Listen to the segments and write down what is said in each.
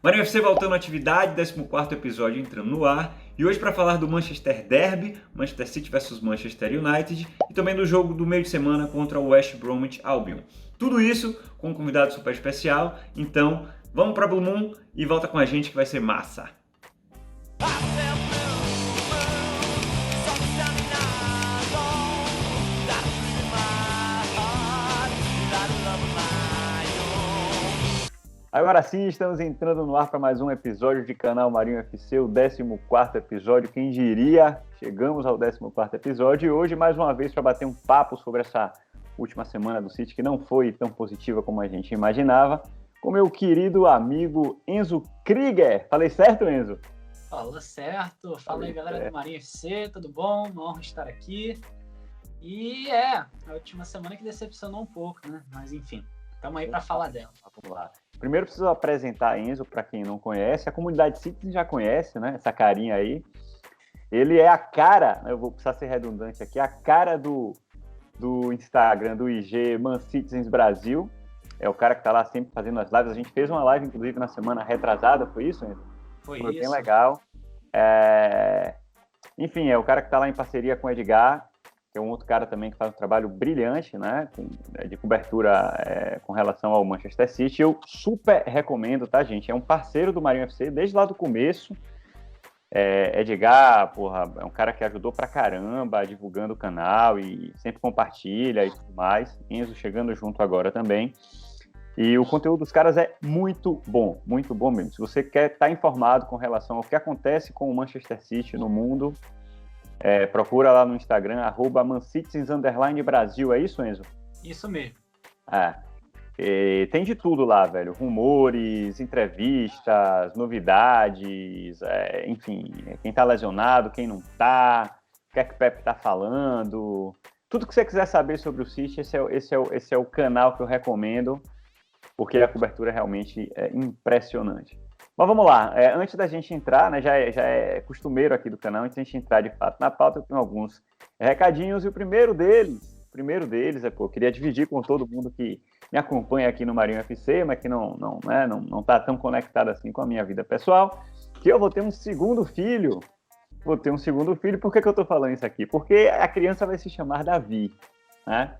Marinho FC voltando à atividade, 14º episódio entrando no ar. E hoje para falar do Manchester Derby, Manchester City versus Manchester United, e também do jogo do meio de semana contra o West Bromwich Albion. Tudo isso com um convidado super especial. Então, vamos para Blue Moon e volta com a gente que vai ser massa. Agora sim, estamos entrando no ar para mais um episódio de canal Marinho FC, o 14º episódio. Quem diria, chegamos ao 14º episódio e hoje mais uma vez para bater um papo sobre essa última semana do City, que não foi tão positiva como a gente imaginava, com meu querido amigo Enzo Krieger. Falei certo, Enzo? Falou certo. Fala aí, galera do Marinho FC, tudo bom? Uma honra estar aqui. E a última semana que decepcionou um pouco, né? Mas enfim, estamos aí para falar dela. Vamos lá. Primeiro preciso apresentar Enzo para quem não conhece. A comunidade City já conhece, né? Essa carinha aí. Ele é a cara, eu vou precisar ser redundante aqui, a cara do Instagram, do IG Man Citizens Brasil. É o cara que está lá sempre fazendo as lives. A gente fez uma live, inclusive, na semana retrasada, foi isso, Enzo? Foi isso. Bem legal. Enfim, é o cara que está lá em parceria com o Edgar, que é um outro cara também que faz um trabalho brilhante, né, de cobertura com relação ao Manchester City. Eu super recomendo, tá, gente? É um parceiro do Marinho FC desde lá do começo. Edgar, porra, é um cara que ajudou pra caramba, divulgando o canal e sempre compartilha e tudo mais. Enzo chegando junto agora também. E o conteúdo dos caras é muito bom mesmo. Se você quer estar informado com relação ao que acontece com o Manchester City no mundo, procura lá no Instagram, @mancitizens_Brasil. É isso, Enzo? Isso mesmo. Tem de tudo lá, velho. Rumores, entrevistas, novidades, enfim, quem tá lesionado, quem não tá, o que é que o Pepe tá falando. Tudo que você quiser saber sobre o City, esse é o canal que eu recomendo, porque a cobertura realmente é impressionante. Mas vamos lá, antes da gente entrar, né, já é costumeiro aqui do canal, antes da gente entrar de fato na pauta, eu tenho alguns recadinhos, e o primeiro deles eu queria dividir com todo mundo que me acompanha aqui no Marinho FC, mas que não tá tão conectado assim com a minha vida pessoal, que eu vou ter um segundo filho. Por que eu tô falando isso aqui? Porque a criança vai se chamar Davi, né?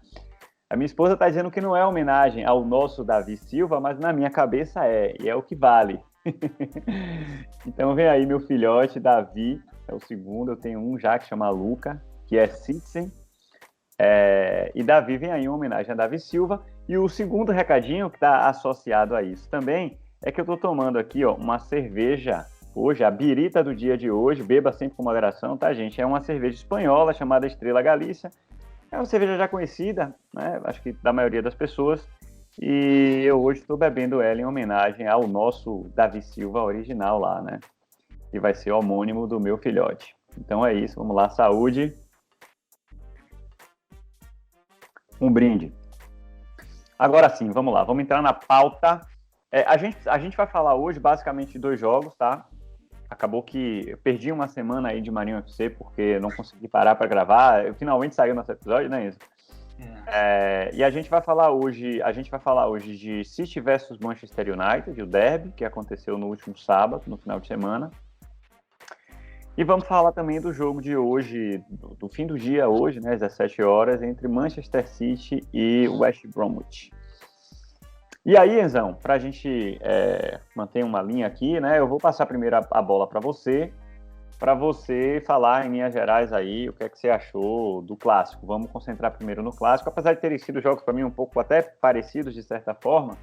A minha esposa tá dizendo que não é homenagem ao nosso Davi Silva, mas na minha cabeça e é o que vale. Então vem aí meu filhote, Davi, é o segundo. Eu tenho um já que chama Luca, que é Citizen, e Davi vem aí em homenagem a Davi Silva. E o segundo recadinho que está associado a isso também é que eu estou tomando aqui uma cerveja hoje, a birita do dia de hoje. Beba sempre com moderação, tá, gente? É uma cerveja espanhola chamada Estrela Galícia. É uma cerveja já conhecida, né? Acho que da maioria das pessoas. E eu hoje estou bebendo ela em homenagem ao nosso Davi Silva original lá, né? Que vai ser homônimo do meu filhote. Então é isso, vamos lá, saúde. Um brinde. Agora sim, vamos lá, vamos entrar na pauta. A gente vai falar hoje basicamente de 2 jogos, tá? Acabou que eu perdi uma semana aí de Marinho FC porque não consegui parar para gravar. Finalmente saiu nosso episódio, né, Isa? E a gente vai falar hoje de City versus Manchester United, o derby, que aconteceu no último sábado, no final de semana. E vamos falar também do jogo de hoje, do fim do dia hoje, né, às 17 horas, entre Manchester City e West Bromwich. E aí, Enzão, para a gente manter uma linha aqui, né, eu vou passar primeiro a bola para você falar em linhas gerais aí o que é que você achou do clássico. Vamos concentrar primeiro no clássico, apesar de terem sido jogos para mim um pouco até parecidos de certa forma.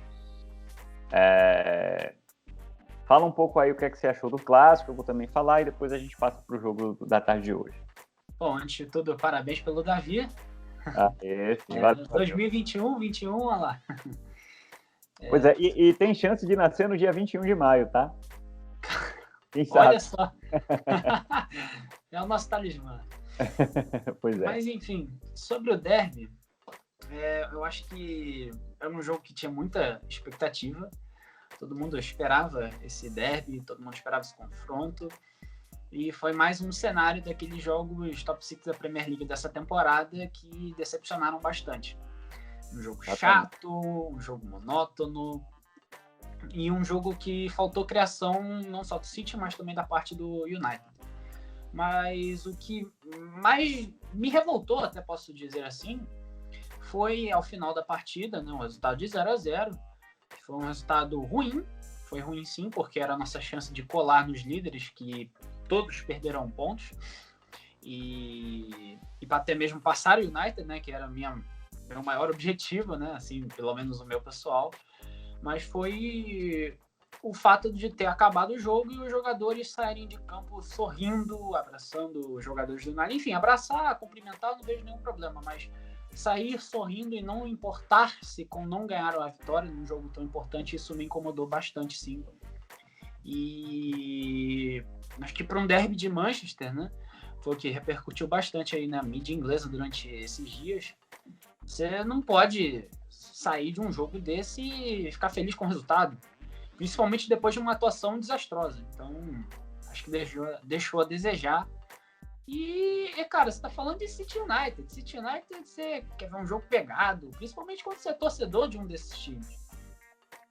Fala um pouco aí o que é que você achou do clássico, eu vou também falar e depois a gente passa para o jogo da tarde de hoje. Bom, antes de tudo, parabéns pelo Davi. 2021, 21, olha lá. Pois e tem chance de nascer no dia 21 de maio, tá? Quem sabe? Olha só. É o nosso talismã. Pois é. Mas, enfim, sobre o derby, eu acho que era um jogo que tinha muita expectativa. Todo mundo esperava esse derby, todo mundo esperava esse confronto. E foi mais um cenário daqueles jogos top 6 da Premier League dessa temporada que decepcionaram bastante. Um jogo chato, um jogo monótono, e um jogo que faltou criação não só do City, mas também da parte do United. Mas o que mais me revoltou, até posso dizer assim, foi ao final da partida, né, um resultado de 0-0, que foi um resultado ruim. Foi ruim sim, porque era a nossa chance de colar nos líderes, que todos perderam pontos. E para até mesmo passar o United, né, que era meu maior objetivo, né, assim, pelo menos o meu pessoal. Mas foi o fato de ter acabado o jogo e os jogadores saírem de campo sorrindo, abraçando os jogadores do United. Enfim, abraçar, cumprimentar, não vejo nenhum problema, mas sair sorrindo e não importar-se com não ganhar a vitória num jogo tão importante, isso me incomodou bastante, sim. E acho que para um derby de Manchester, né, foi o que repercutiu bastante aí na mídia inglesa durante esses dias. Você não pode sair de um jogo desse e ficar feliz com o resultado, principalmente depois de uma atuação desastrosa. Então, acho que deixou a desejar. E, cara, você tá falando de City United. City United, você quer ver um jogo pegado, principalmente quando você é torcedor de um desses times.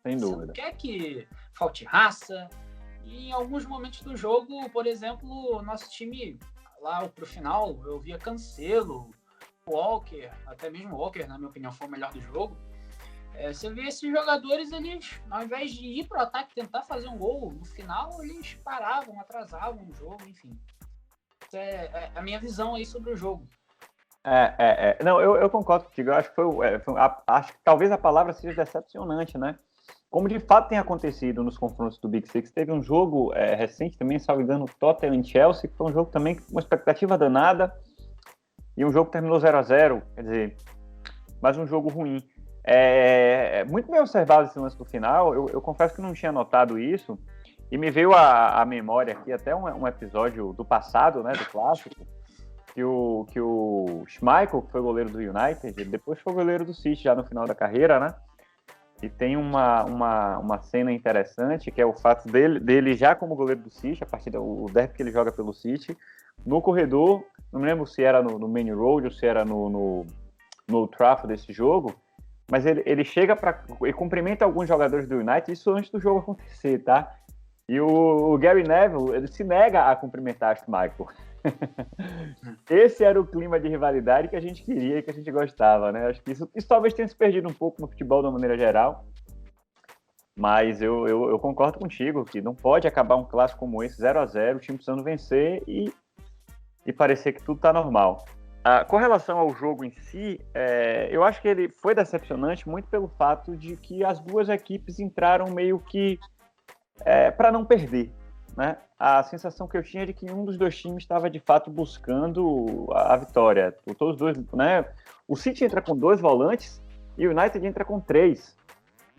Sem dúvida. Você não quer que falte raça. E em alguns momentos do jogo, por exemplo, o nosso time, lá pro final, eu via Cancelo, Walker, até mesmo Walker, na minha opinião, foi o melhor do jogo. Você vê esses jogadores, eles, ao invés de ir pro ataque tentar fazer um gol, no final eles paravam, atrasavam o jogo, enfim. É a minha visão aí sobre o jogo. Não, eu concordo contigo. Eu acho que acho que talvez a palavra seja decepcionante, né? Como de fato tem acontecido nos confrontos do Big Six. Teve um jogo recente também, salvo engano, Tottenham e Chelsea, que foi um jogo também com uma expectativa danada, e um jogo que terminou 0-0, quer dizer, mais um jogo ruim. Muito bem observado esse lance do final. Eu confesso que não tinha notado isso, e me veio à memória aqui até um episódio do passado, né, do clássico, que o Schmeichel, que foi goleiro do United, ele depois foi goleiro do City já no final da carreira, né? E tem uma cena interessante, que é o fato dele já como goleiro do City, a partir o derby que ele joga pelo City, no corredor, não me lembro se era no Main Road ou se era no Old Trafford desse jogo, mas ele chega e cumprimenta alguns jogadores do United, isso antes do jogo acontecer, tá? E o Gary Neville, ele se nega a cumprimentar o Schmeichel. Esse era o clima de rivalidade que a gente queria e que a gente gostava, né? Acho que isso talvez tenha se perdido um pouco no futebol de uma maneira geral, mas eu concordo contigo que não pode acabar um clássico como esse, 0-0, o time precisando vencer e parecer que tudo está normal. Com relação ao jogo em si, eu acho que ele foi decepcionante muito pelo fato de que as duas equipes entraram meio que para não perder, né? A sensação que eu tinha é de que um dos dois times estava de fato buscando a vitória. Todos os dois, né? O City entra com 2 volantes e o United entra com 3.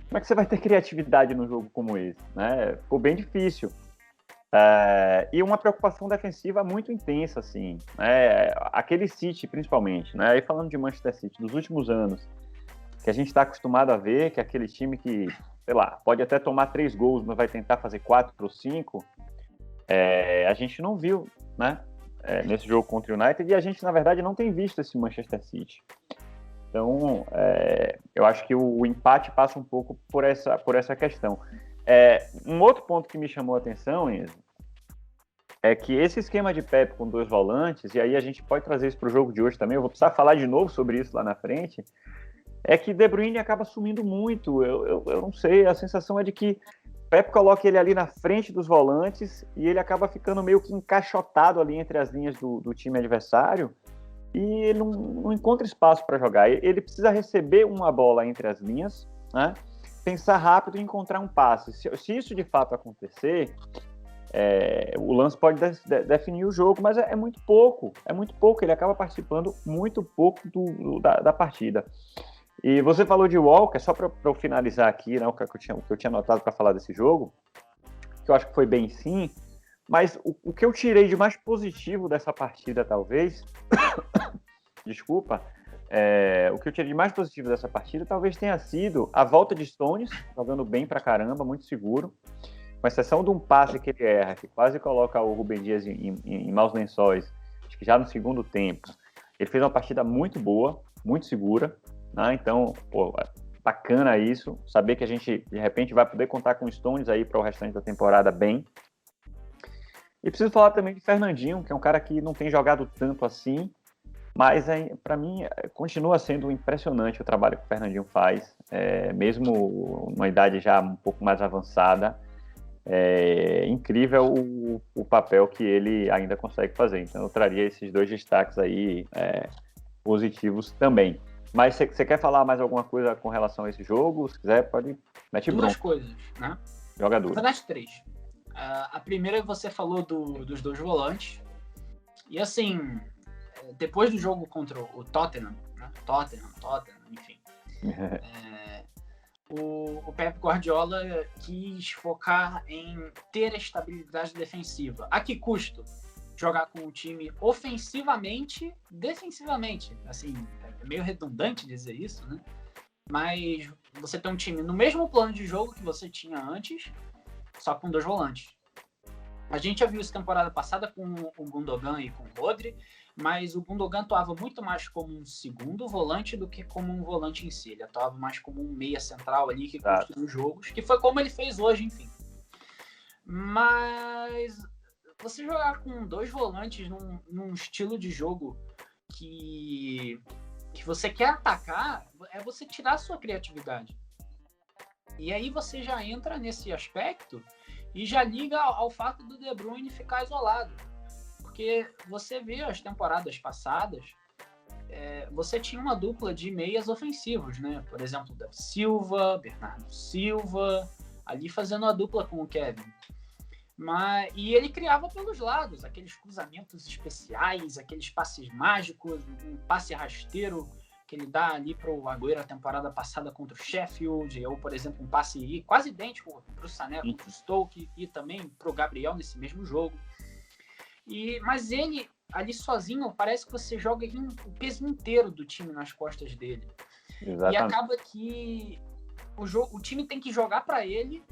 Como é que você vai ter criatividade num jogo como esse, né? Ficou bem difícil. E uma preocupação defensiva muito intensa, assim, né? Aquele City, principalmente, né? Aí falando de Manchester City, dos últimos anos, que a gente está acostumado a ver, que é aquele time que, sei lá, pode até tomar 3 gols, mas vai tentar fazer 4 ou 5, a gente não viu, né? Nesse jogo contra o United, e a gente, na verdade, não tem visto esse Manchester City. Então, eu acho que o empate passa um pouco por essa questão. Um outro ponto que me chamou a atenção, Enzo, é que esse esquema de Pep com 2 volantes, e aí a gente pode trazer isso para o jogo de hoje também, eu vou precisar falar de novo sobre isso lá na frente, é que De Bruyne acaba sumindo muito. Eu não sei, a sensação é de que Pep coloca ele ali na frente dos volantes e ele acaba ficando meio que encaixotado ali entre as linhas do time adversário e ele não encontra espaço para jogar. Ele precisa receber uma bola entre as linhas, né? Pensar rápido e encontrar um passe. Se isso de fato acontecer, o lance pode definir o jogo, mas é muito pouco. Ele acaba participando muito pouco da partida. E você falou de Walker, só para eu finalizar aqui, né, o que eu tinha anotado para falar desse jogo, que eu acho que foi bem sim, mas o que eu tirei de mais positivo dessa partida, talvez, desculpa, o que eu tirei de mais positivo dessa partida talvez tenha sido a volta de Stones, jogando bem pra caramba, muito seguro, com exceção de um passe que ele erra, que quase coloca o Rúben Dias em maus lençóis, acho que já no segundo tempo. Ele fez uma partida muito boa, muito segura, né? Então, bacana isso, saber que a gente, de repente, vai poder contar com o Stones aí para o restante da temporada bem. E preciso falar também de Fernandinho, que é um cara que não tem jogado tanto assim, mas para mim continua sendo impressionante o trabalho que o Fernandinho faz, mesmo numa idade já um pouco mais avançada. É incrível o papel que ele ainda consegue fazer. Então eu traria esses 2 destaques aí positivos também. Mas você quer falar mais alguma coisa com relação a esse jogo? Se quiser, pode mete bronca. 2 coisas, né? Joga duro. Na verdade, 3. A primeira, você falou dos 2 volantes. E assim, depois do jogo contra o Tottenham, né? Tottenham, enfim. O Pep Guardiola quis focar em ter estabilidade defensiva. A que custo? Jogar com o time ofensivamente, defensivamente. Assim, é meio redundante dizer isso, né? Mas você tem um time no mesmo plano de jogo que você tinha antes, só com 2 volantes. A gente já viu isso temporada passada com o Gundogan e com o Rodri, mas o Gundogan atuava muito mais como um segundo volante do que como um volante em si. Ele atuava mais como um meia central ali que construiu jogos, que foi como ele fez hoje, enfim. Mas você jogar com 2 volantes num estilo de jogo que você quer atacar, é você tirar a sua criatividade. E aí você já entra nesse aspecto e já liga ao fato do De Bruyne ficar isolado. Porque você vê as temporadas passadas, você tinha uma dupla de meias ofensivos, né? Por exemplo, Davi Silva, Bernardo Silva, ali fazendo a dupla com o Kevin. E ele criava pelos lados, aqueles cruzamentos especiais, aqueles passes mágicos, um passe rasteiro que ele dá ali para o Agüero a temporada passada contra o Sheffield, ou, por exemplo, um passe quase idêntico para o Sané contra o Stoke e também para o Gabriel nesse mesmo jogo. Mas ele, ali sozinho, parece que você joga o peso inteiro do time nas costas dele. Exatamente. E acaba que o time tem que jogar para ele,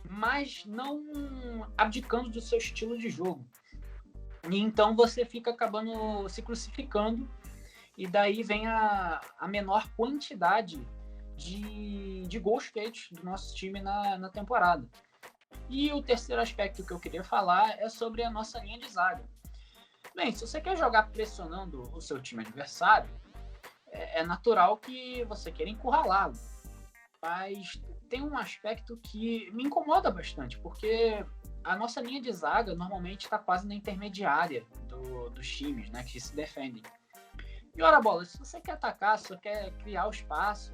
mas não abdicando do seu estilo de jogo. E então você fica acabando se crucificando, e daí vem a menor quantidade de gols feitos do nosso time na temporada. E o terceiro aspecto que eu queria falar é sobre a nossa linha de zaga. Bem, se você quer jogar pressionando o seu time adversário, é natural que você queira encurralá-lo. Mas tem um aspecto que me incomoda bastante, porque a nossa linha de zaga normalmente está quase na intermediária dos times, né, que se defendem. E ora, bola, se você quer atacar, se você quer criar o espaço,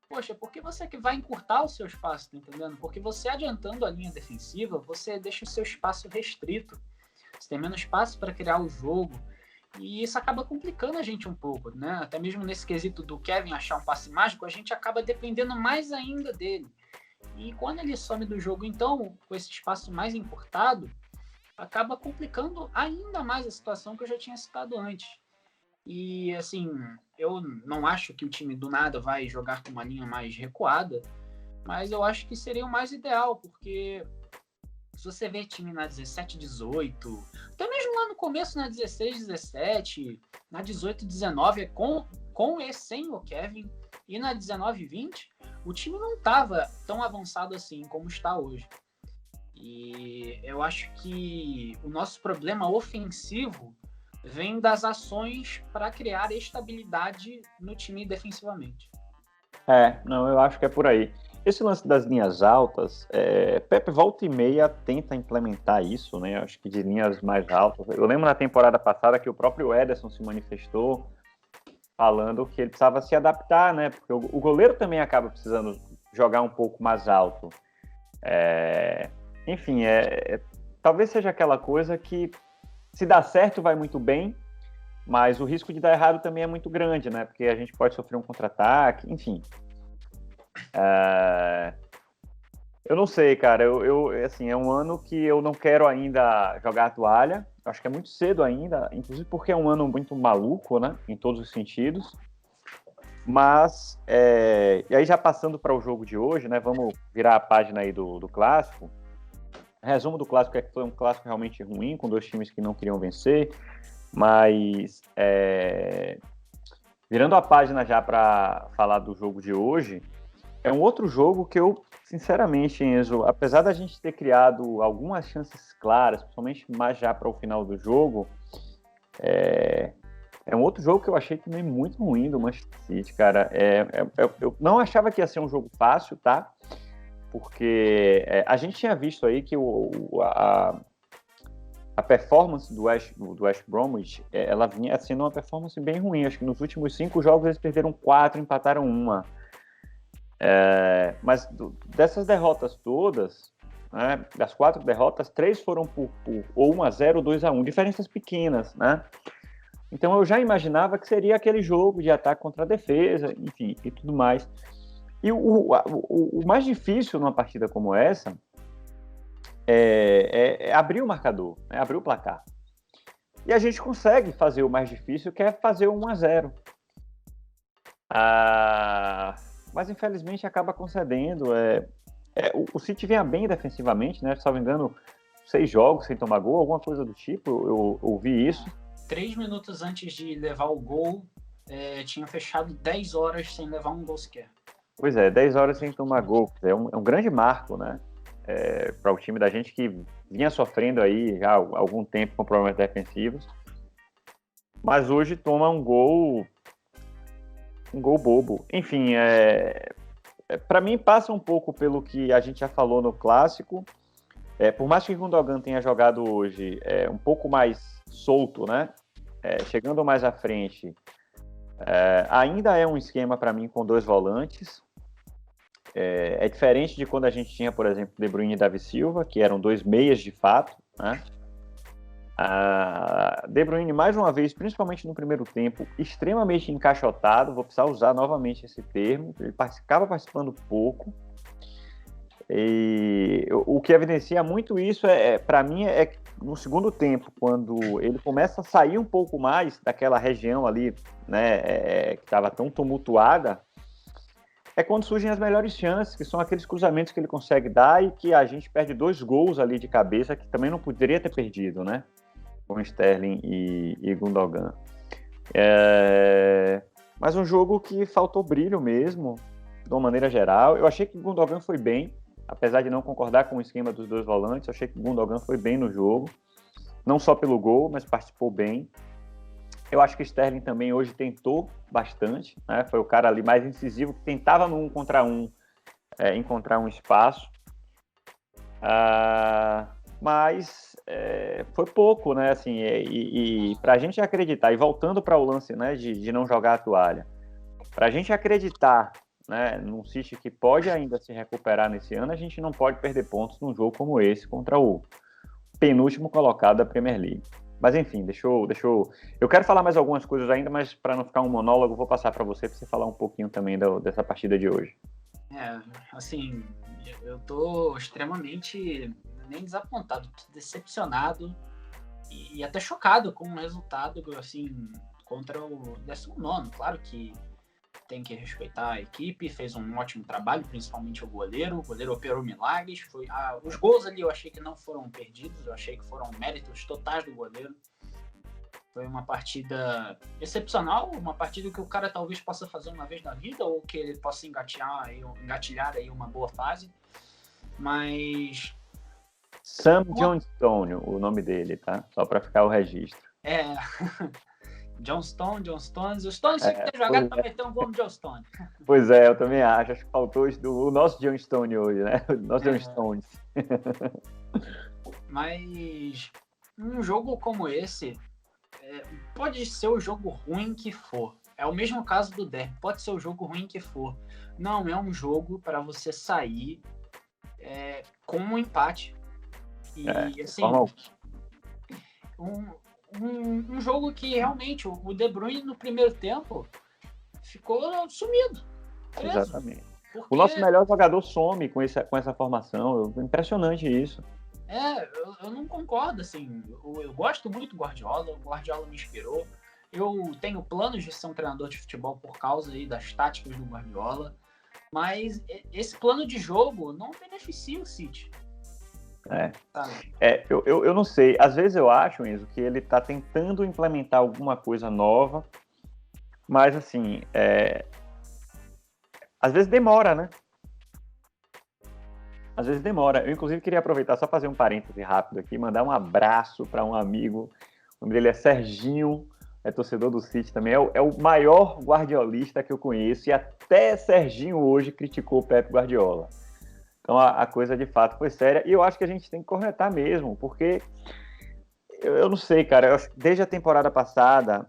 poxa, por que você que vai encurtar o seu espaço, tá entendendo? Porque você adiantando a linha defensiva, você deixa o seu espaço restrito. Você tem menos espaço para criar o jogo. E isso acaba complicando a gente um pouco, né? Até mesmo nesse quesito do Kevin achar um passe mágico, a gente acaba dependendo mais ainda dele. E quando ele some do jogo, então, com esse espaço mais encurtado, acaba complicando ainda mais a situação que eu já tinha citado antes. E, assim, eu não acho que o time do nada vai jogar com uma linha mais recuada, mas eu acho que seria o mais ideal, porque se você vê time na 17-18, até mesmo lá no começo na 16-17, na 18-19, com e sem o Kevin, e na 19-20, o time não estava tão avançado assim como está hoje. E eu acho que o nosso problema ofensivo vem das ações para criar estabilidade no time defensivamente. Não, eu acho que é por aí. Esse lance das linhas altas, Pepe volta e meia tenta implementar isso, né? Acho que de linhas mais altas. Eu lembro na temporada passada que o próprio Ederson se manifestou falando que ele precisava se adaptar, né? Porque o goleiro também acaba precisando jogar um pouco mais alto. Enfim, talvez seja aquela coisa que se dá certo, vai muito bem, mas o risco de dar errado também é muito grande, né? Porque a gente pode sofrer um contra-ataque, enfim. Eu não sei, cara. Assim, é um ano que eu não quero ainda jogar a toalha. Acho que é muito cedo ainda, inclusive porque é um ano muito maluco, né? Em todos os sentidos. Mas, e aí já passando para o jogo de hoje, né? Vamos virar a página aí do clássico. Resumo do clássico é que foi um clássico realmente ruim, com 2 times que não queriam vencer, mas Virando a página já para falar do jogo de hoje, é um outro jogo que eu, sinceramente, Enzo, apesar da gente ter criado algumas chances claras, principalmente mais já para o final do jogo, é um outro jogo que eu achei também muito ruim do Manchester City, cara. Eu não achava que ia ser um jogo fácil, tá? Porque a gente tinha visto aí que a performance do West Bromwich, ela vinha sendo uma performance bem ruim. Acho que nos últimos 5 jogos eles perderam 4, empataram 1. Mas dessas derrotas todas, né, das 4 derrotas, 3 foram por ou 1-0 ou 2-1, diferenças pequenas, né? Então eu já imaginava que seria aquele jogo de ataque contra a defesa, enfim, e tudo mais. E o mais difícil numa partida como essa é abrir o marcador, né, abrir o placar. E a gente consegue fazer o mais difícil, que é fazer o 1-0. Mas infelizmente acaba concedendo. O City vinha bem defensivamente, né? Se não me engano, 6 jogos sem tomar gol, alguma coisa do tipo, eu ouvi isso. 3 minutos antes de levar o gol, tinha fechado 10 horas sem levar um gol sequer. Pois 10 horas sem tomar gol. É um grande marco, né? Para o time da gente que vinha sofrendo aí já há algum tempo com problemas defensivos. Mas hoje toma um gol bobo. Enfim, para mim passa um pouco pelo que a gente já falou no clássico. Por mais que o Gundogan tenha jogado hoje um pouco mais solto, né? Chegando mais à frente, ainda é um esquema para mim com 2 volantes. É diferente de quando a gente tinha, por exemplo, De Bruyne e Davi Silva, que eram 2 meias de fato, né? De Bruyne, mais uma vez, principalmente no primeiro tempo, extremamente encaixotado, vou precisar usar novamente esse termo, ele acaba participando pouco, e o que evidencia muito isso, para mim, é no segundo tempo, quando ele começa a sair um pouco mais daquela região ali, né, que estava tão tumultuada, é quando surgem as melhores chances, que são aqueles cruzamentos que ele consegue dar e que a gente perde 2 gols ali de cabeça, que também não poderia ter perdido, né? Com Sterling e Gundogan. Mas um jogo que faltou brilho mesmo, de uma maneira geral. Eu achei que o Gundogan foi bem, apesar de não concordar com o esquema dos 2 volantes, eu achei que o Gundogan foi bem no jogo, não só pelo gol, mas participou bem. Eu acho que o Sterling também hoje tentou bastante, né? Foi o cara ali mais incisivo, que tentava no 1 contra 1 encontrar um espaço. Mas foi pouco, né? Assim, e para a gente acreditar, e voltando para o lance, né, de não jogar a toalha, para a gente acreditar, né, num City que pode ainda se recuperar nesse ano, a gente não pode perder pontos num jogo como esse contra o penúltimo colocado da Premier League. Mas enfim, deixa eu... Eu quero falar mais algumas coisas ainda, mas para não ficar um monólogo, vou passar para você falar um pouquinho também dessa partida de hoje. Assim, eu tô extremamente nem desapontado, decepcionado e até chocado com o resultado, assim, contra o 19º. Claro que tem que respeitar a equipe, fez um ótimo trabalho, principalmente o goleiro operou milagres. Os gols ali eu achei que não foram perdidos, eu achei que foram méritos totais do goleiro. Foi uma partida excepcional, uma partida que o cara talvez possa fazer uma vez na vida, ou que ele possa engatilhar aí uma boa fase, mas... Sam Johnstone, o nome dele, tá? Só para ficar o registro. John Stones, o Stones tinha que ter jogado para meter um gol no John Stone. Pois eu também acho que faltou o nosso John Stone hoje, né? O nosso John Stones. Mas um jogo como esse, pode ser o jogo ruim que for. É o mesmo caso do derby, pode ser o jogo ruim que for. Não é um jogo para você sair com um empate. E assim, um jogo que realmente o De Bruyne no primeiro tempo ficou sumido. Preso. Exatamente. Porque... O nosso melhor jogador some com essa formação. Impressionante isso. Eu não concordo, assim. Eu gosto muito do Guardiola, o Guardiola me inspirou. Eu tenho planos de ser um treinador de futebol por causa aí das táticas do Guardiola, mas esse plano de jogo não beneficia o City. Eu não sei. Às vezes eu acho, Enzo, que ele está tentando implementar alguma coisa nova Mas, assim, às vezes demora, né? Às vezes demora. Eu, inclusive, queria aproveitar só fazer um parêntese rápido aqui, mandar um abraço para um amigo. O nome dele é Serginho, é torcedor do City também. É o maior guardiolista que eu conheço e até Serginho hoje criticou o Pep Guardiola. Então a coisa de fato foi séria. E eu acho que a gente tem que cornetar mesmo, porque eu não sei, cara. Desde a temporada passada,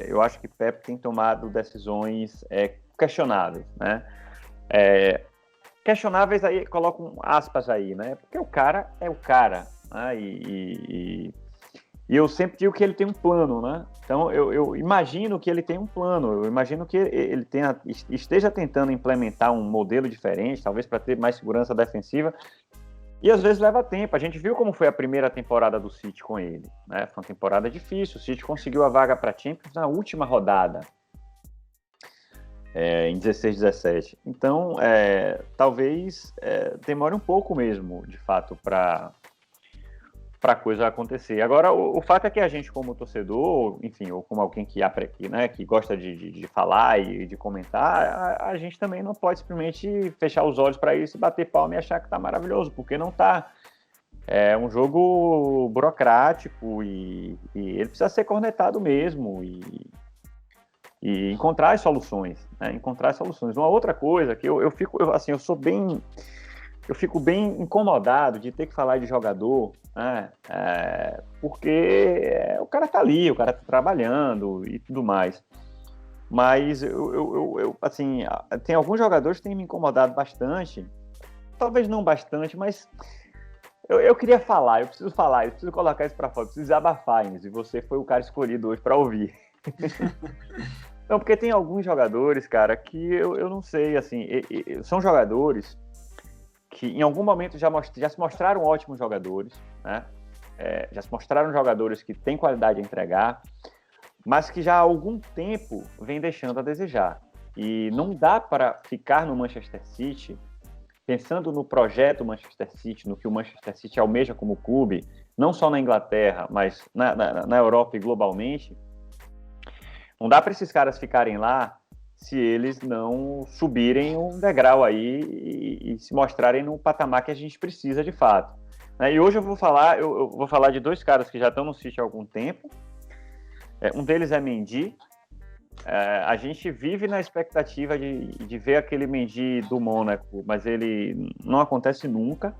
eu acho que Pep tem tomado decisões questionáveis, né? Questionáveis aí, colocam aspas aí, né? Porque o cara é o cara, né? E eu sempre digo que ele tem um plano, né? Então eu imagino que ele tem um plano, eu imagino que ele esteja tentando implementar um modelo diferente, talvez para ter mais segurança defensiva, e às vezes leva tempo. A gente viu como foi a primeira temporada do City com ele, né? Foi uma temporada difícil, o City conseguiu a vaga para a Champions na última rodada, em 16, 17. Então, talvez demore um pouco mesmo, de fato, para a coisa acontecer. Agora, o fato é que a gente, como torcedor, enfim, ou como alguém que gosta de falar e de comentar, a gente também não pode simplesmente fechar os olhos para isso e bater palma e achar que está maravilhoso, porque não está. É um jogo burocrático e ele precisa ser cornetado mesmo e encontrar as soluções, né? Encontrar as soluções. Uma outra coisa que eu fico bem incomodado de ter que falar de jogador, né? Porque o cara tá ali, o cara tá trabalhando e tudo mais. Mas assim, tem alguns jogadores que têm me incomodado bastante, talvez não bastante, mas eu queria falar, eu preciso colocar isso para fora, eu preciso desabafar, Inês, e você foi o cara escolhido hoje para ouvir. Não, porque tem alguns jogadores, cara, que eu não sei, assim, são jogadores que em algum momento já se mostraram ótimos jogadores, né? Já se mostraram jogadores que têm qualidade a entregar, mas que já há algum tempo vem deixando a desejar. E não dá para ficar no Manchester City, pensando no projeto Manchester City, no que o Manchester City almeja como clube, não só na Inglaterra, mas na Europa e globalmente. Não dá para esses caras ficarem lá se eles não subirem um degrau aí e se mostrarem no patamar que a gente precisa de fato. E hoje eu vou falar de dois caras que já estão no City há algum tempo. Um deles é Mendy. A gente vive na expectativa de ver aquele Mendy do Mônaco, mas ele não acontece nunca.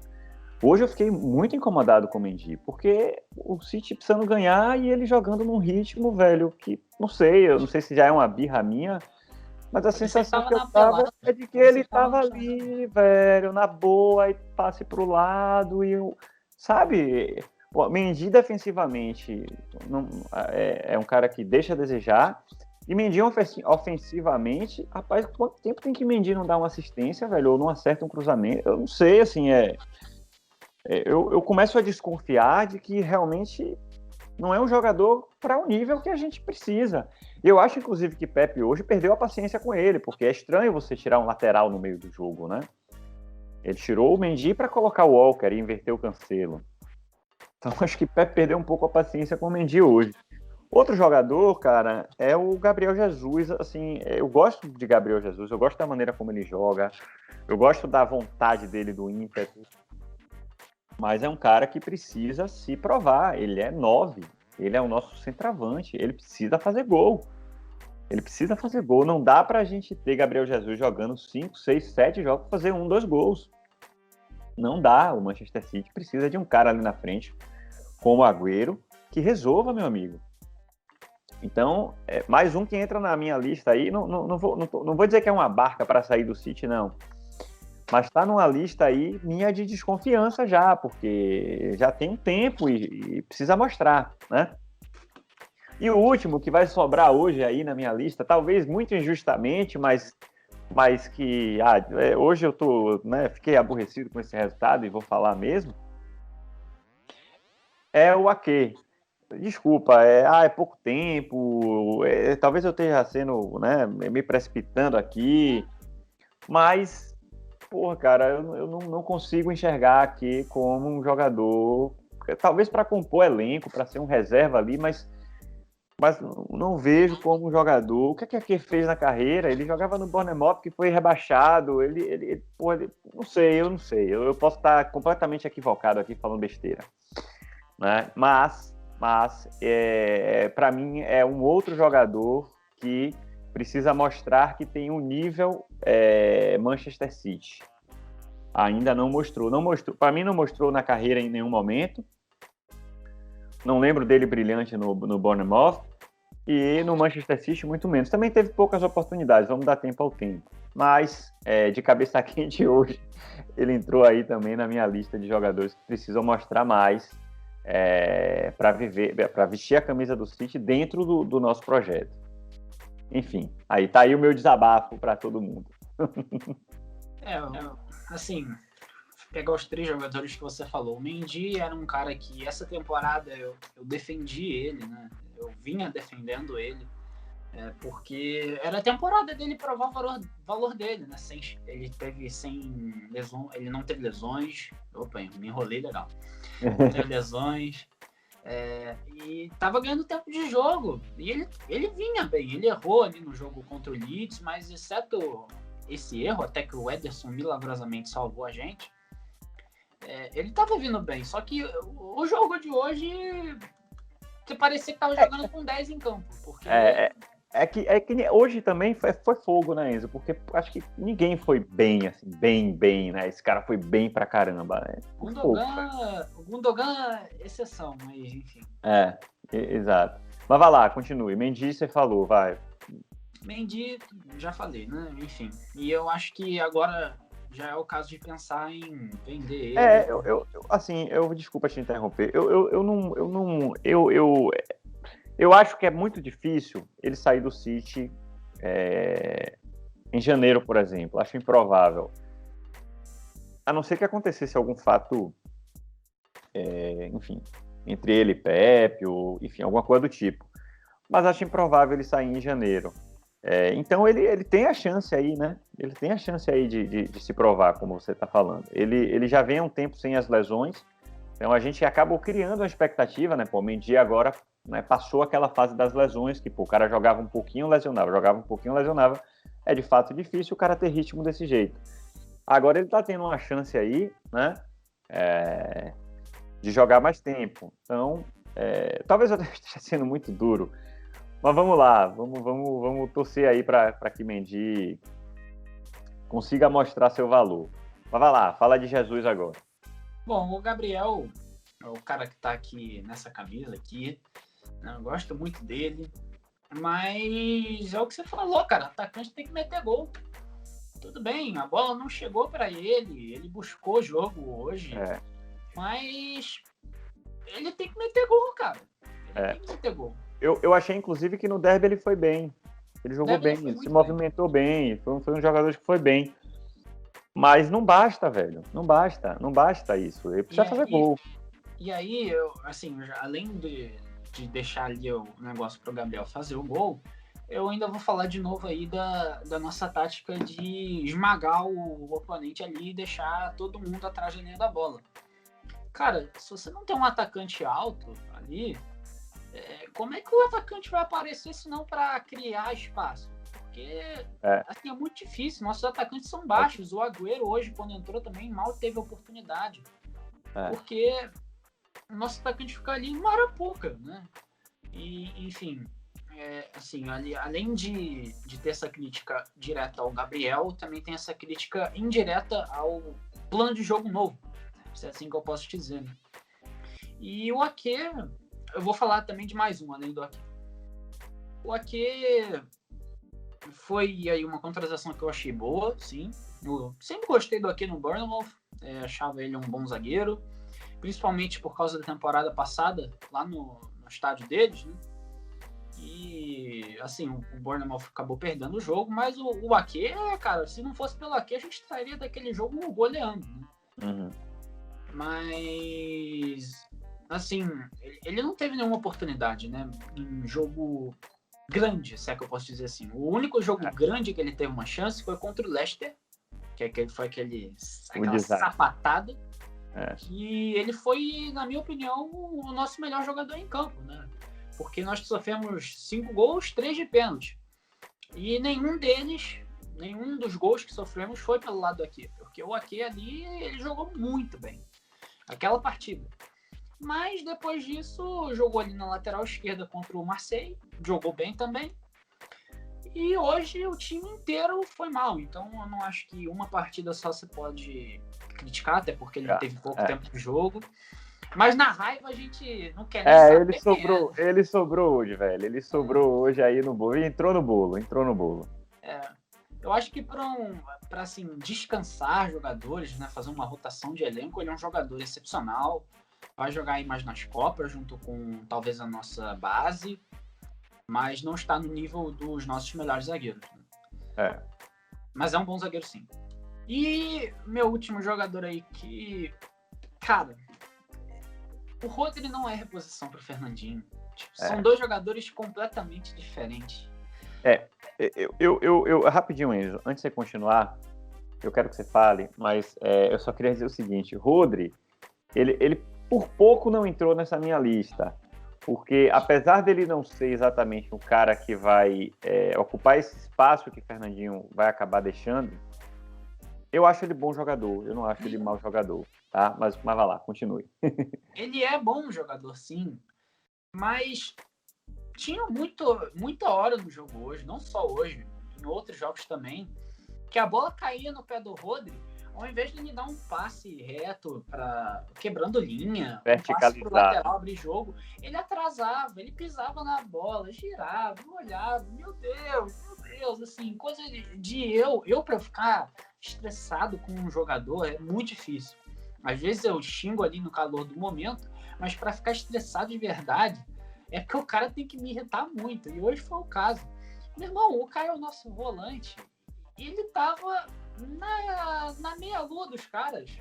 Hoje eu fiquei muito incomodado com o Mendy, porque o City precisando ganhar e ele jogando num ritmo, velho, que eu não sei se já é uma birra minha, mas a sensação que eu tava é de que ele tava ali, velho, na boa, e passe pro lado, sabe? O Mendy defensivamente é um cara que deixa a desejar, e Mendy ofensivamente, rapaz, quanto tempo tem que Mendy não dar uma assistência, velho, ou não acerta um cruzamento? Eu não sei, assim, eu começo a desconfiar de que realmente não é um jogador para o nível que a gente precisa. Eu acho, inclusive, que Pepe hoje perdeu a paciência com ele, porque é estranho você tirar um lateral no meio do jogo, né? Ele tirou o Mendy para colocar o Walker e inverter o Cancelo. Então, acho que Pepe perdeu um pouco a paciência com o Mendy hoje. Outro jogador, cara, é o Gabriel Jesus. Assim, eu gosto de Gabriel Jesus, eu gosto da maneira como ele joga, eu gosto da vontade dele, do ímpeto. Mas é um cara que precisa se provar. Ele é 9, ele é o nosso centroavante, ele precisa fazer gol. Não dá pra gente ter Gabriel Jesus jogando 5, 6, 7 jogos pra fazer 1, 2 gols. Não dá. O Manchester City precisa de um cara ali na frente, como o Agüero, que resolva, meu amigo. Então, mais um que entra na minha lista aí. Não vou dizer que é uma barca para sair do City, não. Mas está numa lista aí minha de desconfiança já, porque já tem um tempo e precisa mostrar, né? E o último que vai sobrar hoje aí na minha lista, talvez muito injustamente, mas que hoje eu fiquei aborrecido com esse resultado e vou falar mesmo, é o Ake. Desculpa, é pouco tempo, talvez eu esteja sendo, né, me precipitando aqui, mas porra, cara, eu não consigo enxergar aqui como um jogador, talvez para compor elenco, para ser um reserva ali, mas mas não vejo como um jogador. O que é que ele fez na carreira? Ele jogava no Bournemouth, que foi rebaixado. Não sei, eu não sei. Eu posso estar completamente equivocado aqui falando besteira, né? Mas para mim é um outro jogador que precisa mostrar que tem um nível Manchester City. Ainda não mostrou. Para mim não mostrou na carreira em nenhum momento. Não lembro dele brilhante no Bournemouth. E no Manchester City, muito menos. Também teve poucas oportunidades, vamos dar tempo ao tempo. Mas, de cabeça quente hoje, ele entrou aí também na minha lista de jogadores que precisam mostrar mais para vestir a camisa do City dentro do nosso projeto. Enfim, aí tá aí o meu desabafo para todo mundo. Assim, pegar os 3 jogadores que você falou. O Mendy era um cara que essa temporada eu defendi ele, né? Eu vinha defendendo ele, porque era a temporada dele provar o valor dele, né? Ele não teve lesões. Opa, me enrolei legal. Não teve lesões. E tava ganhando tempo de jogo. E ele vinha bem. Ele errou ali no jogo contra o Leeds, mas exceto esse erro, até que o Ederson milagrosamente salvou a gente, ele tava vindo bem. Só que o jogo de hoje parecia que tava jogando com 10 em campo. Porque... que hoje também foi fogo, né, Enzo? Porque acho que ninguém foi bem, assim, bem, né? Esse cara foi bem pra caramba, né? O Gundogan exceção, mas enfim. Exato. Mas vai lá, continue. Mendy, você falou, vai. Mendy, já falei, né? Enfim. E eu acho que agora já é o caso de pensar em vender ele. Desculpa te interromper. Eu acho que é muito difícil ele sair do City em janeiro, por exemplo. Acho improvável. A não ser que acontecesse algum fato, enfim, entre ele e Pepe, ou enfim, alguma coisa do tipo. Mas acho improvável ele sair em janeiro. Então ele tem a chance aí, né? Ele tem a chance aí de se provar, como você está falando. Ele já vem há um tempo sem as lesões, então a gente acabou criando uma expectativa, né? Pô, o Mendy agora, né, passou aquela fase das lesões, que pô, o cara jogava um pouquinho, lesionava. É de fato difícil o cara ter ritmo desse jeito. Agora ele está tendo uma chance aí, né? De jogar mais tempo. Então, talvez eu esteja sendo muito duro. Mas vamos lá, vamos torcer aí para que Mendy consiga mostrar seu valor. Mas vai lá, fala de Jesus agora. Bom, o Gabriel é o cara que tá aqui nessa camisa aqui, né? Eu gosto muito dele, mas é o que você falou, cara, atacante tem que meter gol. Tudo bem, a bola não chegou para ele buscou o jogo hoje, mas ele tem que meter gol, cara. Ele tem que meter gol. Eu achei, inclusive, que no derby ele foi bem. Ele jogou bem, ele se movimentou bem. Foi um jogador que foi bem. Mas não basta, velho. Não basta isso. Ele precisa fazer gol. E aí, além de deixar ali o negócio pro Gabriel fazer o gol, eu ainda vou falar de novo aí da nossa tática de esmagar o oponente ali e deixar todo mundo atrás da linha da bola. Cara, se você não tem um atacante alto ali, como é que o atacante vai aparecer se não para criar espaço? Porque assim, é muito difícil. Nossos atacantes são baixos. O Agüero hoje, quando entrou também, mal teve oportunidade. Porque o nosso atacante fica ali em Marapuca, né? E, enfim, além de ter essa crítica direta ao Gabriel, também tem essa crítica indireta ao plano de jogo novo. Se é assim que eu posso dizer, né? E o Ake, eu vou falar também de mais um, além do Ake. O Ake foi aí uma contratação que eu achei boa, sim. Eu sempre gostei do Ake no Bournemouth, achava ele um bom zagueiro, principalmente por causa da temporada passada, lá no estádio deles, né? E, assim, o Bournemouth acabou perdendo o jogo, mas o Ake, cara, se não fosse pelo Ake, a gente estaria daquele jogo goleando, né? Uhum. Mas, assim, ele não teve nenhuma oportunidade, né? Em jogo grande, se é que eu posso dizer assim. O único jogo grande que ele teve uma chance foi contra o Leicester, que foi aquela sapatada. E ele foi, na minha opinião, o nosso melhor jogador em campo, né? porque nós sofremos 5 gols, 3 de pênalti. E nenhum dos gols que sofremos foi pelo lado do Ake, porque o Ake ali, ele jogou muito bem aquela partida. Mas depois disso, jogou ali na lateral esquerda contra o Marseille, jogou bem também. E hoje o time inteiro foi mal, então eu não acho que uma partida só você pode criticar, até porque ele teve pouco tempo de jogo. Mas na raiva a gente não quer nem saber. Ele sobrou hoje, velho. Ele sobrou hoje aí no bolo. E entrou no bolo. Eu acho que para assim, descansar jogadores, né, fazer uma rotação de elenco, ele é um jogador excepcional. Vai jogar aí mais nas Copas, junto com talvez a nossa base, mas não está no nível dos nossos melhores zagueiros. Né? Mas é um bom zagueiro, sim. E meu último jogador aí que... Cara, o Rodri não é reposição para o Fernandinho. São dois jogadores completamente diferentes. Eu rapidinho, Enzo, antes de você continuar, eu quero que você fale, mas eu só queria dizer o seguinte, Rodri, ele por pouco não entrou nessa minha lista, porque apesar dele não ser exatamente o cara que vai ocupar esse espaço que o Fernandinho vai acabar deixando, eu acho ele bom jogador, eu não acho ele mau jogador, tá? Mas vai lá, continue. Ele é bom jogador, sim, mas tinha muita hora no jogo hoje, não só hoje, em outros jogos também, que a bola caía no pé do Rodri, ao invés de ele dar um passe reto, quebrando linha, um passe pro lateral abrir jogo, ele atrasava, ele pisava na bola, girava, olhava, meu Deus, assim, coisa de eu para ficar estressado com um jogador é muito difícil. Às vezes eu xingo ali no calor do momento, mas para ficar estressado de verdade, é porque o cara tem que me irritar muito, e hoje foi o caso. Meu irmão, o Caio é o nosso volante, e ele tava na meia-lua dos caras,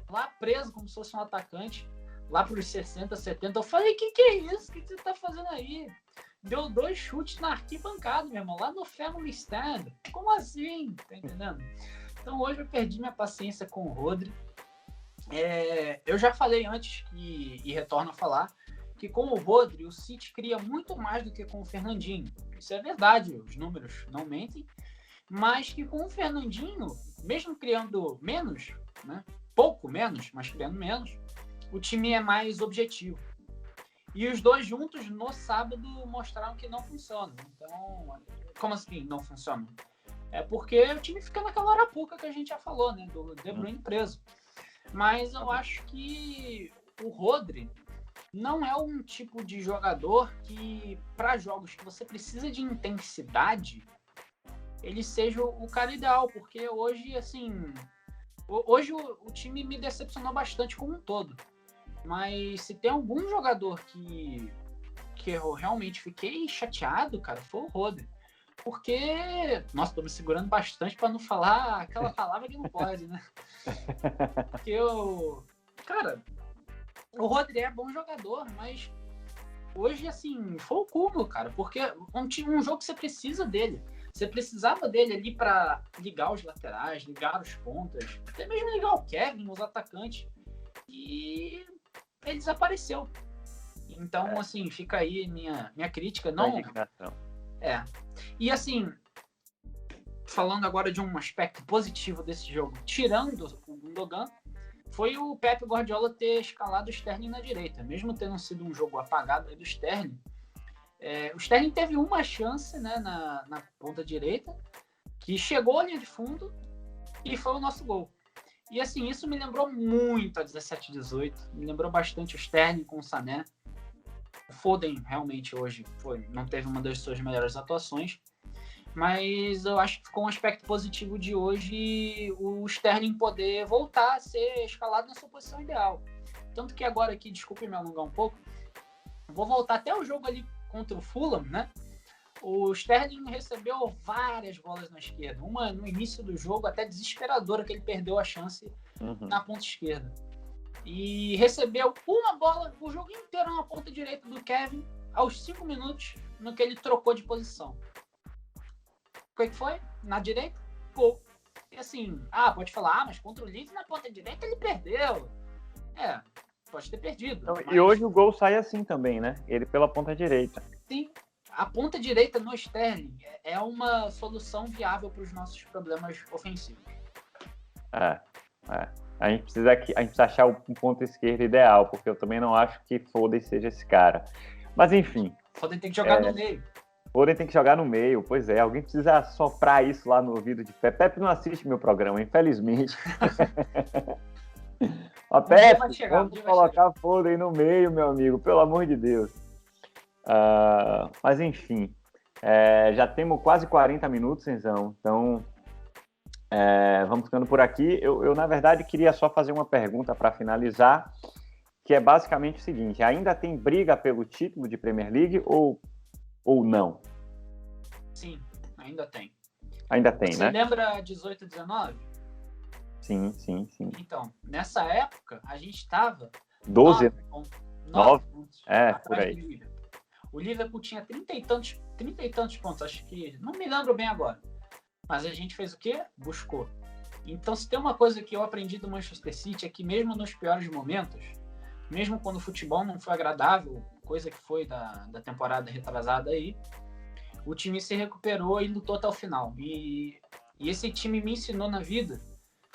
lá preso como se fosse um atacante, lá pros 60, 70. Eu falei, que é isso? O que você tá fazendo aí? Deu 2 chutes na arquibancada, meu irmão, lá no Family Stand. Como assim? Tá entendendo? Então hoje eu perdi minha paciência com o Rodri. Eu já falei antes, e retorno a falar, que com o Rodri o City cria muito mais do que com o Fernandinho. Isso é verdade, os números não mentem. Mas que com o Fernandinho, mesmo criando menos, né, pouco menos, mas criando menos, o time é mais objetivo. E os dois juntos, no sábado, mostraram que não funciona. Então, como assim não funciona? É porque o time fica naquela arapuca que a gente já falou, né, do De Bruyne preso. Mas eu acho que o Rodri não é um tipo de jogador que, para jogos que você precisa de intensidade, ele seja o cara ideal, porque hoje, assim, o time me decepcionou bastante como um todo. Mas se tem algum jogador que eu realmente fiquei chateado, cara, foi o Rodri. Porque, nossa, tô me segurando bastante para não falar aquela palavra que não pode, né? Porque cara, o Rodri é bom jogador, mas hoje, assim, foi o cúmulo, cara, porque um jogo que você precisa dele. Você precisava dele ali para ligar os laterais, ligar os pontas, até mesmo ligar o Kevin, os atacantes. E ele desapareceu. Então, assim, fica aí minha crítica. Não. E assim, falando agora de um aspecto positivo desse jogo, tirando o Gundogan, foi o Pep Guardiola ter escalado o Sterling na direita. Mesmo tendo sido um jogo apagado aí do Sterling, o Sterling teve uma chance, né, na ponta direita, que chegou à linha de fundo e foi o nosso gol. E assim, isso me lembrou muito a 17-18, me lembrou bastante o Sterling com o Sané. O Foden realmente hoje não teve uma das suas melhores atuações, mas eu acho que ficou um aspecto positivo de hoje o Sterling poder voltar a ser escalado na sua posição ideal. Tanto que agora aqui, desculpe me alongar um pouco, vou voltar até o jogo ali contra o Fulham, né? O Sterling recebeu várias bolas na esquerda. Uma no início do jogo, até desesperadora, que ele perdeu a chance na ponta esquerda. E recebeu uma bola o jogo inteiro na ponta direita do Kevin, aos 5 minutos, no que ele trocou de posição. O que foi? Na direita, gol. E assim, pode falar, mas contra o Leeds na ponta direita ele perdeu. Pode ter perdido. Então, mas... E hoje o gol sai assim também, né? Ele pela ponta direita. Sim, a ponta direita no Sterling é uma solução viável para os nossos problemas ofensivos. A gente precisa achar um ponto esquerdo ideal, porque eu também não acho que Foden seja esse cara. Mas enfim. Foden tem que jogar no meio. Foden tem que jogar no meio, pois é. Alguém precisa soprar isso lá no ouvido de Pepe. Pepe não assiste meu programa, infelizmente. Ó, Pepe, vamos colocar Foden no meio, meu amigo, pelo amor de Deus. Mas enfim, já temos quase 40 minutos, Enzão, então vamos ficando por aqui. Eu, na verdade, queria só fazer uma pergunta para finalizar, que é basicamente o seguinte: ainda tem briga pelo título de Premier League ou não? Sim, ainda tem. Ainda tem, Você né? lembra 18 e 19? Sim. Então, nessa época, a gente estava 9 pontos por aí. do Liverpool. O Liverpool tinha 30 e tantos pontos, acho que, não me lembro bem agora. Mas a gente fez o quê? Buscou. Então, se tem uma coisa que eu aprendi do Manchester City é que mesmo nos piores momentos, mesmo quando o futebol não foi agradável, coisa que foi da temporada retrasada aí, o time se recuperou e lutou até o final. E esse time me ensinou na vida,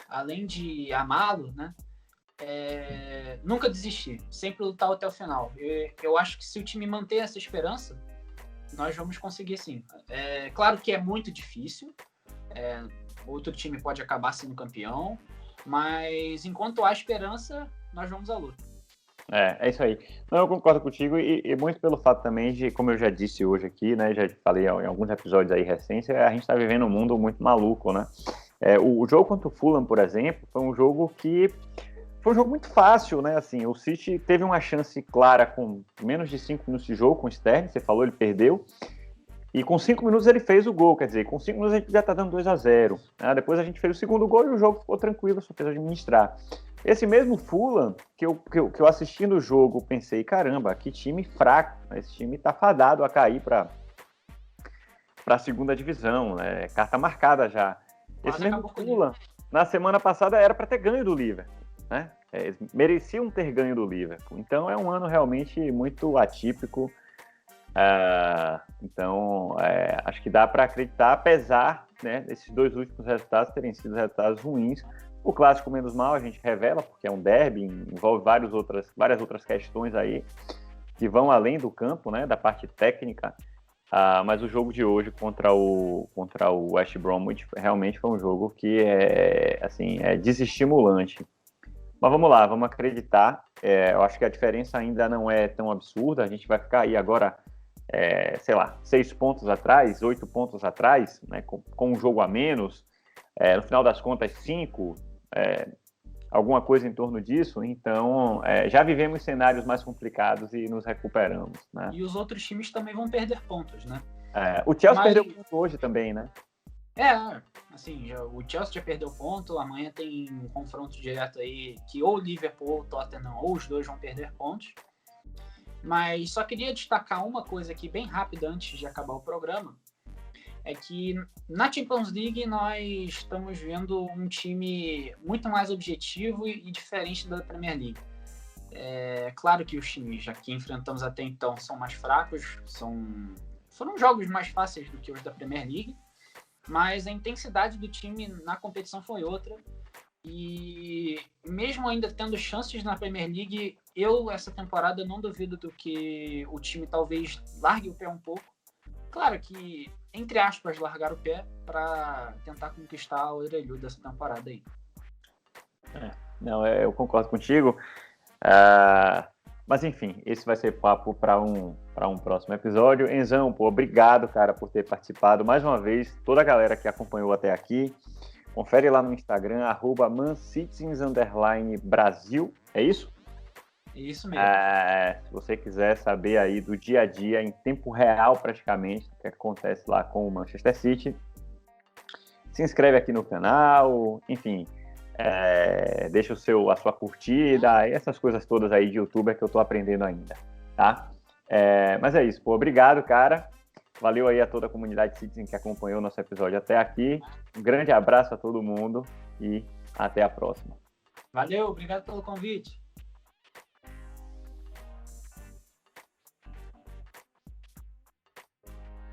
além de amá-lo, né? Nunca desistir, sempre lutar até o final. Eu acho que se o time manter essa esperança, nós vamos conseguir sim. Claro que é muito difícil, outro time pode acabar sendo campeão, mas enquanto há esperança, nós vamos à luta. É isso aí. Não, eu concordo contigo e muito pelo fato também de, como eu já disse hoje aqui, né, já falei em alguns episódios aí recentes, a gente está vivendo um mundo muito maluco, né? O jogo contra o Fulham, por exemplo, foi um jogo muito fácil, né? Assim, o City teve uma chance clara com menos de 5 minutos de jogo com o Sterling, você falou, ele perdeu, e com 5 minutos ele fez o gol, quer dizer, com 5 minutos a gente já tá dando 2-0, né? Depois a gente fez o segundo gol e o jogo ficou tranquilo, só fez administrar. Esse mesmo Fulham, que eu assistindo o jogo, pensei, caramba, que time fraco, esse time tá fadado a cair para a segunda divisão, né? Carta marcada já. Esse mesmo Fulham, na semana passada, era para ter ganho do Liverpool, né? Eles mereciam ter ganho do Liverpool. Então é um ano realmente muito atípico. Então acho que dá para acreditar, apesar, né, desses dois últimos resultados terem sido resultados ruins. O clássico menos mal a gente revela, porque é um derby, envolve várias outras questões aí que vão além do campo, né, da parte técnica. Mas o jogo de hoje contra o West Bromwich realmente foi um jogo que é desestimulante. Mas vamos lá, vamos acreditar. Eu acho que a diferença ainda não é tão absurda. A gente vai ficar aí agora, 6 pontos atrás, 8 pontos atrás, né, com um jogo a menos. No final das contas, 5, alguma coisa em torno disso. Então, já vivemos cenários mais complicados e nos recuperamos, né? E os outros times também vão perder pontos, né? O Chelsea perdeu ponto hoje também, né? Assim, o Chelsea já perdeu ponto, amanhã tem um confronto direto aí, que ou o Liverpool ou o Tottenham, ou os dois vão perder pontos. Mas só queria destacar uma coisa aqui bem rápida antes de acabar o programa, é que na Champions League nós estamos vendo um time muito mais objetivo e diferente da Premier League. Claro que os times já que enfrentamos até então são mais fracos, foram jogos mais fáceis do que os da Premier League, mas a intensidade do time na competição foi outra. E mesmo ainda tendo chances na Premier League, essa temporada não duvido do que o time talvez largue o pé um pouco. Claro que, entre aspas, largar o pé para tentar conquistar a orelhuda dessa temporada aí. Não, eu concordo contigo. Mas enfim, esse vai ser papo para um próximo episódio. Enzão, obrigado, cara, por ter participado mais uma vez. Toda a galera que acompanhou até aqui, confere lá no Instagram, @mancitizens_Brasil. É isso? Isso mesmo. Se você quiser saber aí do dia a dia, em tempo real praticamente, o que acontece lá com o Manchester City, se inscreve aqui no canal, enfim, deixa a sua curtida, essas coisas todas aí de youtuber que eu tô aprendendo ainda, tá? Mas é isso, obrigado, cara. Valeu aí a toda a comunidade Citizen que acompanhou o nosso episódio até aqui. Um grande abraço a todo mundo e até a próxima. Valeu, obrigado pelo convite.